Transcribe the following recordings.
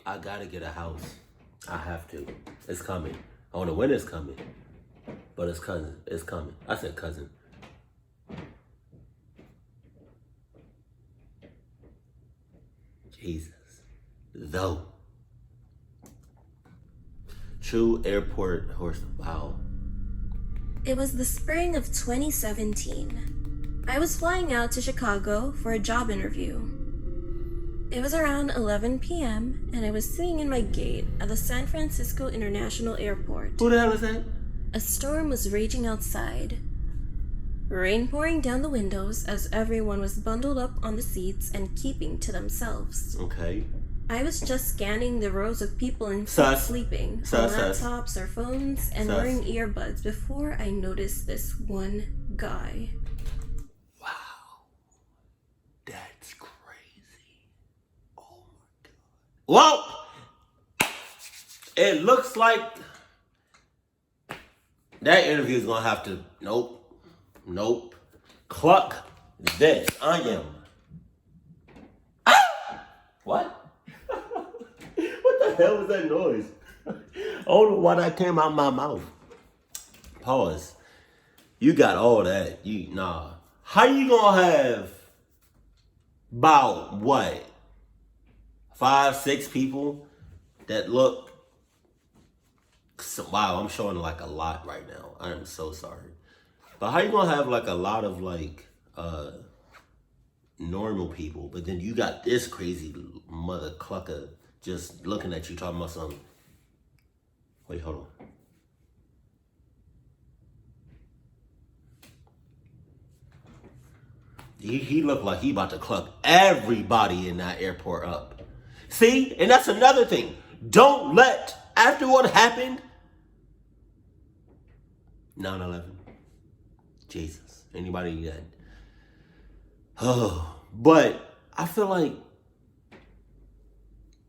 I gotta get a house. I have to. It's coming. I don't know when it's coming. But it's cousin. It's coming. I said cousin. Jesus. Though. True airport horse. Wow. It was the spring of 2017. I was flying out to Chicago for a job interview. It was around 11 p.m. and I was sitting in my gate at the San Francisco International Airport. Who the hell is that? A storm was raging outside. Rain pouring down the windows as everyone was bundled up on the seats and keeping to themselves. Okay. I was just scanning the rows of people in seats sleeping on laptops or phones and wearing earbuds before I noticed this one guy. Wow. That's crazy. Oh my God. Well, it looks like that interview is going to have to, nope, cluck this. I am. Ah! What? What the hell was that noise? I don't know why that came out of my mouth. Pause. You got all that. Nah. How you gonna have about what? 5, 6 people that look. So, wow, I'm showing like a lot right now. I am so sorry. But how you gonna have like a lot of like normal people, but then you got this crazy mother clucker just looking at you talking about something. Wait, hold on. He looked like he about to cluck everybody in that airport up. See? And that's another thing. Don't let, after what happened, 9/11. Jesus. Anybody that... Oh, but I feel like,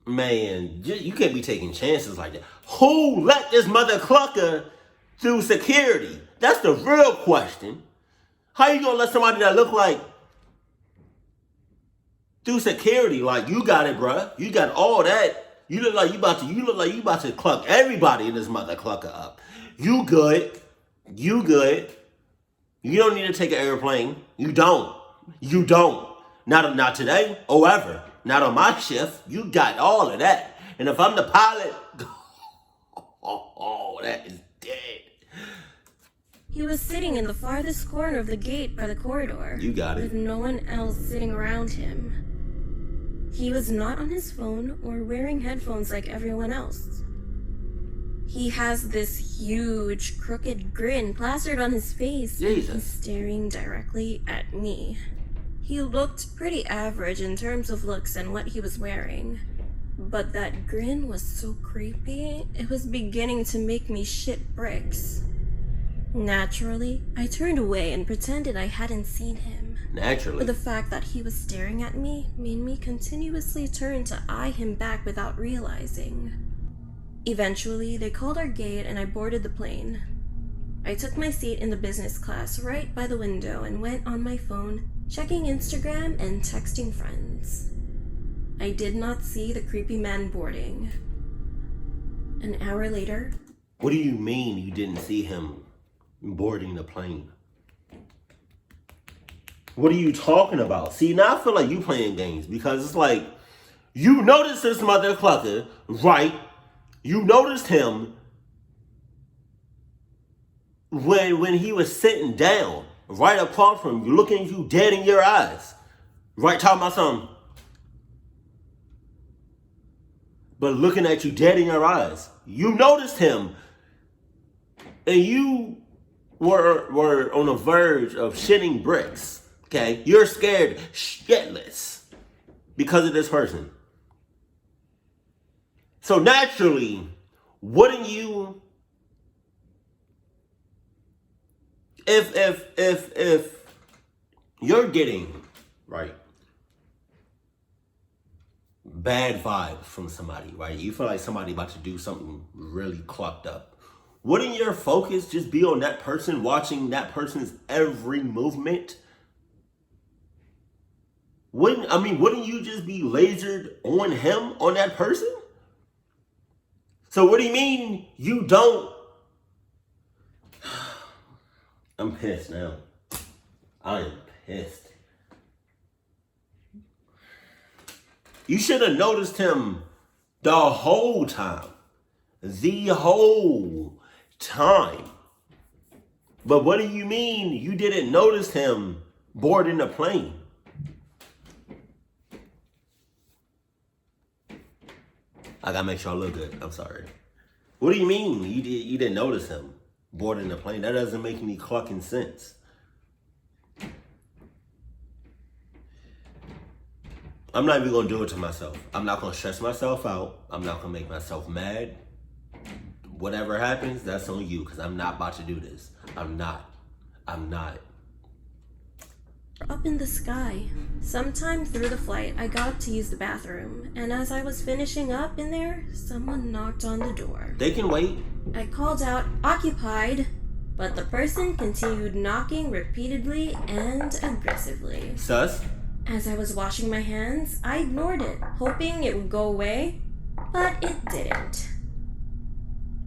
man, you can't be taking chances like that. Who let this mother clucker through security? That's the real question. How you gonna let somebody that look like through security? Like, you got it, bruh. You got all that. You look like you about to cluck everybody in this mother clucker up. You good. You good. You don't need to take an airplane. You don't. Not today or ever. Not on my shift. You got all of that. And if I'm the pilot, that is dead. He was sitting in the farthest corner of the gate by the corridor. You got it. With no one else sitting around him. He was not on his phone or wearing headphones like everyone else. He has this huge, crooked grin plastered on his face. Jesus. And staring directly at me. He looked pretty average in terms of looks and what he was wearing. But that grin was so creepy, it was beginning to make me shit bricks. Naturally, I turned away and pretended I hadn't seen him. Naturally. But the fact that he was staring at me made me continuously turn to eye him back without realizing. Eventually, they called our gate and I boarded the plane. I took my seat in the business class right by the window and went on my phone, checking Instagram and texting friends. I did not see the creepy man boarding. An hour later... What do you mean you didn't see him boarding the plane? What are you talking about? See, now I feel like you playing games because it's like, you noticed this mother clucker, right? You noticed him when he was sitting down right across from you, looking at you dead in your eyes. Right, talking about something. But looking at you dead in your eyes. You noticed him. And you were on the verge of shitting bricks. Okay? You're scared shitless because of this person. So naturally, wouldn't you, if you're getting, right, bad vibes from somebody, right? You feel like somebody about to do something really clucked up. Wouldn't your focus just be on that person, watching that person's every movement? Wouldn't you just be lasered on him, on that person? So what do you mean you don't? I'm pissed now. I am pissed. You should have noticed him the whole time. The whole time. But what do you mean you didn't notice him boarding the plane? I gotta make sure I look good. I'm sorry. What do you mean you didn't notice him boarding the plane? That doesn't make any clucking sense. I'm not even gonna do it to myself. I'm not gonna stress myself out. I'm not gonna make myself mad. Whatever happens, that's on you, because I'm not about to do this. I'm not. Up in the sky. Sometime through the flight, I got up to use the bathroom, and as I was finishing up in there, someone knocked on the door. They can wait. I called out, "Occupied," but the person continued knocking repeatedly and aggressively. Sus. As I was washing my hands, I ignored it, hoping it would go away, but it didn't.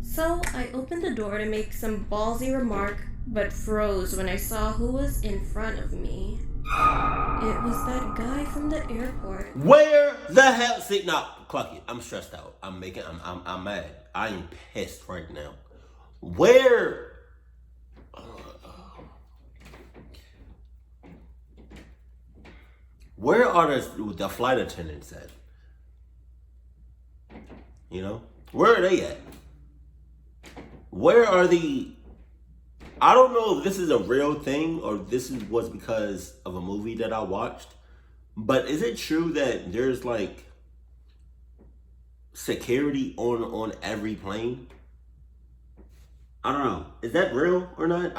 So I opened the door to make some ballsy remark, but froze when I saw who was in front of me. It was that guy from the airport. Where the hell? See, no, Clucky, I'm stressed out. I'm mad. I am pissed right now. Where are the flight attendants at? You know? Where are they at? Where are the... I don't know if this is a real thing or was because of a movie that I watched, but is it true that there's like security on every plane? I don't know. Is that real or not?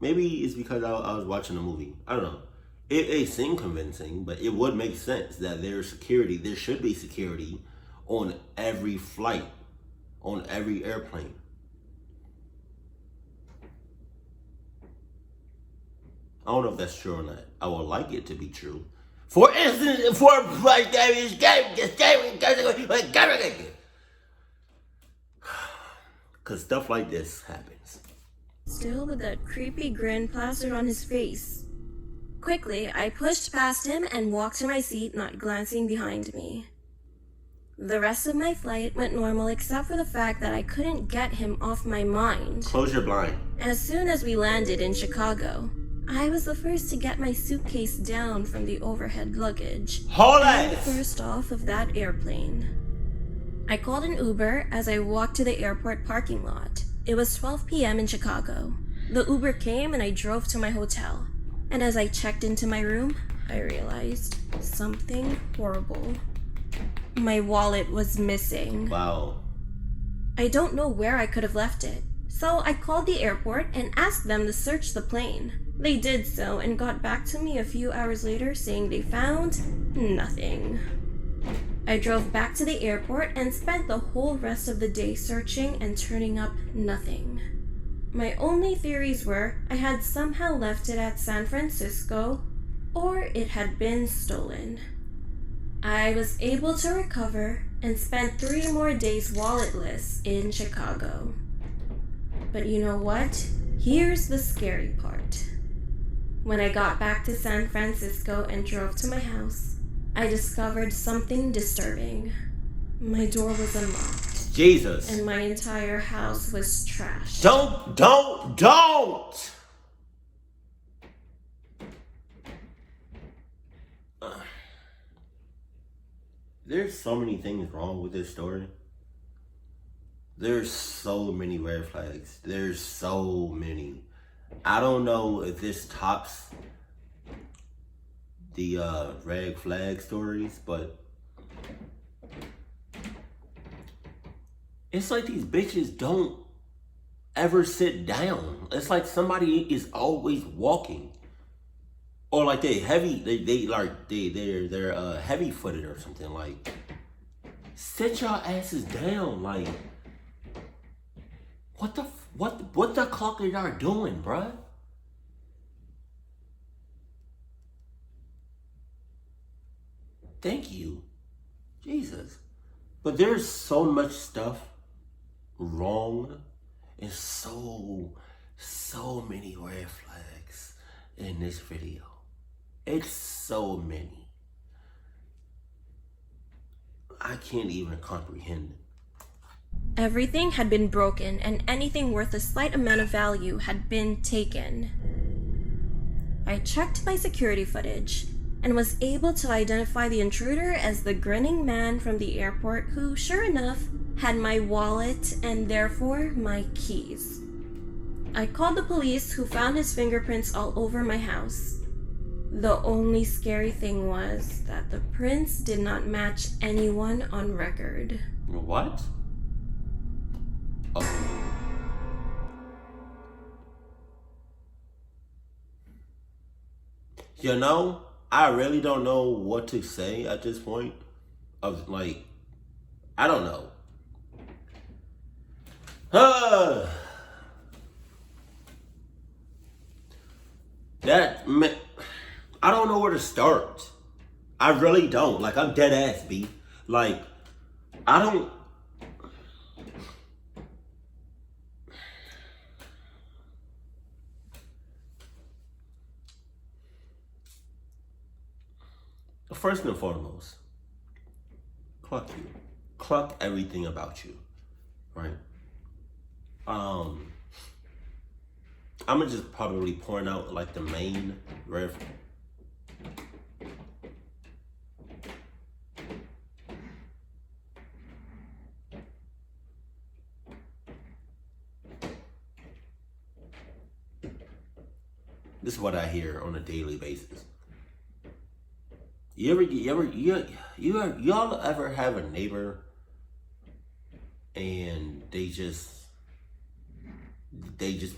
Maybe it's because I was watching a movie. I don't know. It seemed convincing, but it would make sense that there's security. There should be security on every flight, on every airplane. I don't know if that's true or not. I would like it to be true. For instance, because stuff like this happens. Still with that creepy grin plastered on his face. Quickly, I pushed past him and walked to my seat, not glancing behind me. The rest of my flight went normal except for the fact that I couldn't get him off my mind. Close your blind. As soon as we landed in Chicago, I was the first to get my suitcase down from the overhead luggage. Hold and it! first off of that airplane. I called an Uber as I walked to the airport parking lot. It was 12 p.m. in Chicago. The Uber came and I drove to my hotel. And as I checked into my room, I realized something horrible. My wallet was missing. Wow. I don't know where I could have left it. So I called the airport and asked them to search the plane. They did so and got back to me a few hours later saying they found nothing. I drove back to the airport and spent the whole rest of the day searching and turning up nothing. My only theories were I had somehow left it at San Francisco or it had been stolen. I was able to recover and spent 3 more days walletless in Chicago. But you know what? Here's the scary part. When I got back to San Francisco and drove to my house, I discovered something disturbing. My door was unlocked. Jesus. And my entire house was trashed. Don't! There's so many things wrong with this story. There's so many red flags. There's so many. I don't know if this tops the red flag stories, but it's like these bitches don't ever sit down. It's like somebody is always walking. Or like they're heavy footed or something. Like, sit your asses down. Like, what the clock are y'all doing, bruh? Thank you. Jesus. But there's so much stuff wrong. And so many red flags in this video. It's so many. I can't even comprehend it. Everything had been broken, and anything worth a slight amount of value had been taken. I checked my security footage and was able to identify the intruder as the grinning man from the airport who, sure enough, had my wallet and therefore my keys. I called the police, who found his fingerprints all over my house. The only scary thing was that the prints did not match anyone on record. What? Oh. You know, I really don't know what to say at this point. Of like, I don't know. I don't know where to start. I really don't. Like, I'm dead ass, B. Like, I don't. First and foremost, cluck you. Cluck everything about you. Right? I'm gonna just probably point out like the main red. This is what I hear on a daily basis. Y'all ever have a neighbor and they just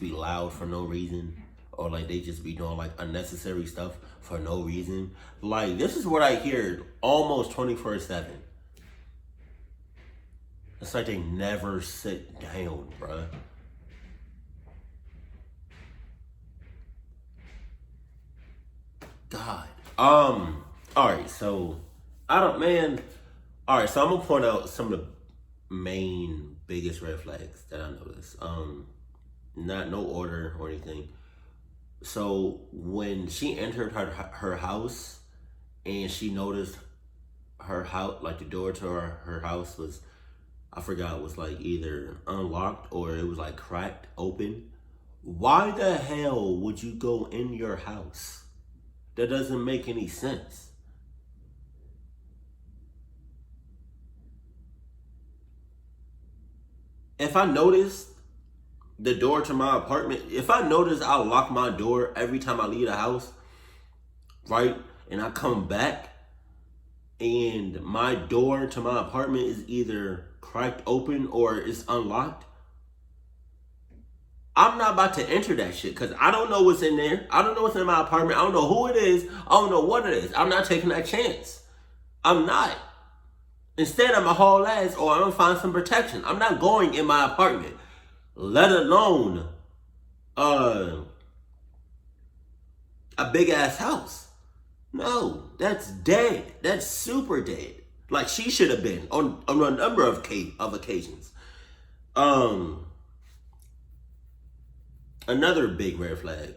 be loud for no reason, or like they just be doing like unnecessary stuff for no reason? Like, this is what I hear almost 24/7. It's like they never sit down, bruh. God. Alright, so I'm gonna point out some of the main biggest red flags that I noticed. No order or anything. So when she entered her house and she noticed her house, like the door to her house was, I forgot, was like either unlocked or it was like cracked open. Why the hell would you go in your house? That doesn't make any sense. If I notice the door to my apartment, if I notice I lock my door every time I leave the house, right, and I come back and my door to my apartment is either cracked open or it's unlocked, I'm not about to enter that shit because I don't know what's in there. I don't know what's in my apartment. I don't know who it is. I don't know what it is. I'm not taking that chance. I'm not. Instead, I'm going to haul ass or I'm going to find some protection. I'm not going in my apartment, let alone a big ass house. No, that's dead. That's super dead. Like she should have been on a number of occasions. Another big red flag.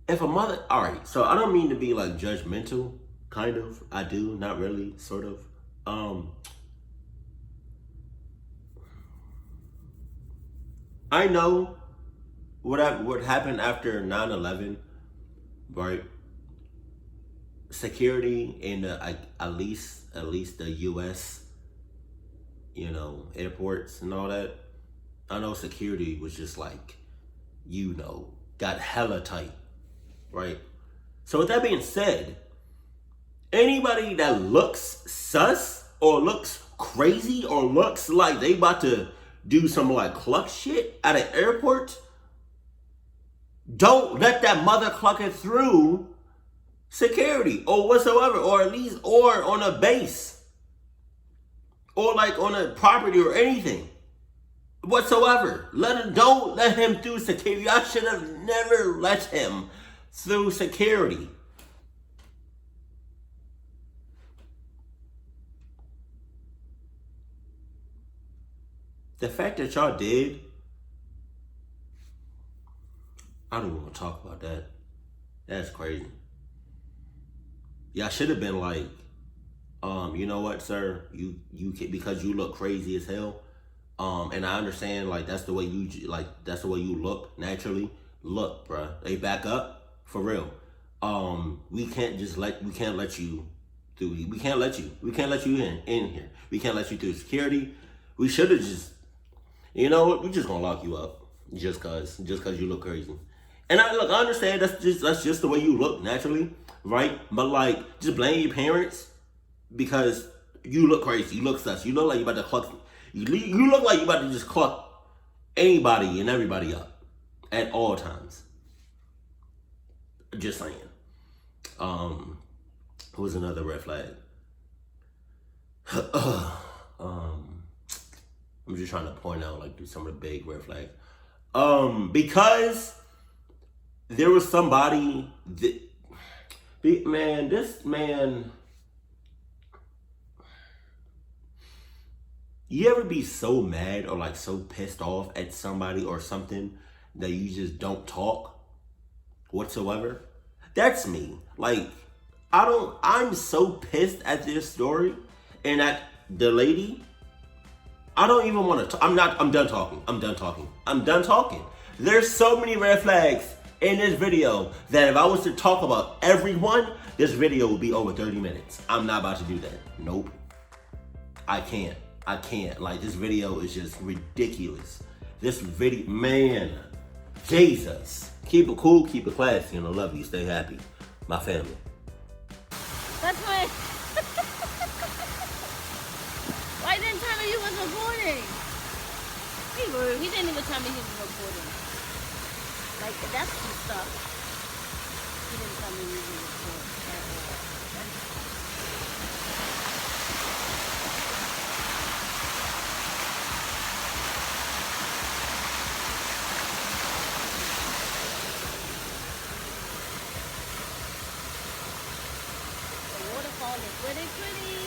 If a mother, all right, so I don't mean to be like judgmental, kind of. I do, not really, sort of. I know what happened after 9/11, right? Security in the, at least the U.S., airports and all that. I know security was just like, got hella tight, right? So with that being said, anybody that looks sus or looks crazy or looks like they about to do some like cluck shit at an airport, don't let that mother cluck it through security or whatsoever, or at least, or on a base, or like on a property or anything whatsoever. Don't let him through security. I should have never let him through security. The fact that y'all did, I don't even want to talk about that. That's crazy. Y'all should have been like, you know what, sir? You because you look crazy as hell. And I understand like that's the way you look naturally. Look, bruh, they back up for real. We can't let you through. We can't let you in here. We can't let you through security. We should have just, you know what? We just gonna lock you up just cause you look crazy. And I understand that's just the way you look naturally, right? But like, just blame your parents because you look crazy. You look sus. You look like you about to cluck. You look like you about to just cluck anybody and everybody up at all times. Just saying. What was another red flag? I'm just trying to point out like some of the big red flags. Because there was somebody that, this man, you ever be so mad or like so pissed off at somebody or something that you just don't talk whatsoever? That's me. Like, I'm so pissed at this story and at the lady. I don't even want to I'm done talking. There's so many red flags in this video that if I was to talk about everyone, this video would be over 30 minutes. I'm not about to do that. Nope. I can't. Like, this video is just ridiculous. This video, man, Jesus. Keep it cool, keep it classy, and I love you. Stay happy. My family. That's why. Why didn't tell me you was recording? He didn't even tell me he was recording. Like, that's some stuff. He didn't tell me he was recording at all. The waterfall is pretty pretty.